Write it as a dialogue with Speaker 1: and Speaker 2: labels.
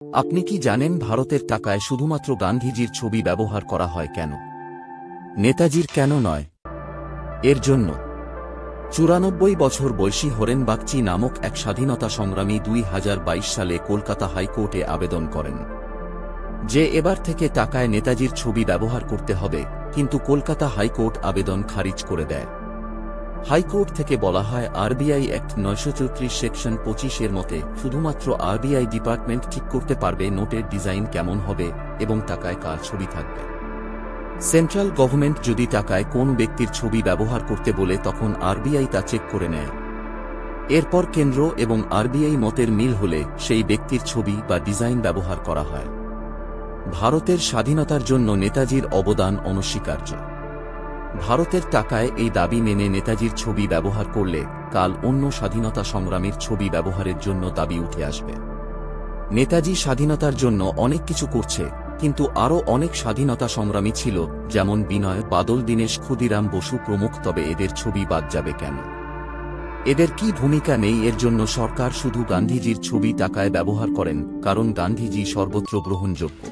Speaker 1: আপনি কি জানেন ভারতের টাকায় শুধুমাত্র গান্ধীজির ছবি ব্যবহার করা হয় কেন? নেতাজির কেন নয়? এর জন্য ৯৪ বছর বয়সী হরেন বাগচি নামক এক স্বাধীনতা সংগ্রামী ২০২২ সালে কলকাতা হাইকোর্টে আবেদন করেন যে এবার থেকে টাকায় নেতাজির ছবি ব্যবহার করতে হবে, কিন্তু কলকাতা হাইকোর্ট আবেদন খারিজ করে দেয়। হাইকোর্ট থেকে বলা হয় আরবিআই অ্যাক্ট ৯৩৪ সেকশন ২৫ এর মতে শুধুমাত্র আরবিআই ডিপার্টমেন্ট ঠিক করতে পারবে নোটের ডিজাইন কেমন হবে এবং টাকায় কার ছবি থাকবে। সেন্ট্রাল গভর্নমেন্ট যদি টাকায় কোন ব্যক্তির ছবি ব্যবহার করতে বলে তখন আরবিআই তা চেক করে নেয়। এরপর কেন্দ্র এবং আরবিআই মতের মিল হলে সেই ব্যক্তির ছবি বা ডিজাইন ব্যবহার করা হয়। ভারতের স্বাধীনতার জন্য নেতাজির অবদান অনস্বীকার্য। ভারতের টাকায় এই দাবি মেনে নেতাজির ছবি ব্যবহার করলে কাল অন্য স্বাধীনতা সংগ্রামীর ছবি ব্যবহারের জন্য দাবি উঠে আসবে। নেতাজি স্বাধীনতার জন্য অনেক কিছু করছে, কিন্তু আরও অনেক স্বাধীনতা সংগ্রামী ছিল, যেমন বিনয় বাদল, দীনেশ, ক্ষুদিরাম বসু প্রমুখ। তবে এদের ছবি বাদ যাবে কেন? এদের কি ভূমিকা নেই এর জন্য সরকার শুধু গান্ধীজির ছবি টাকায় ব্যবহার করেন? কারণ গান্ধীজি সর্বত্র গ্রহণযোগ্য।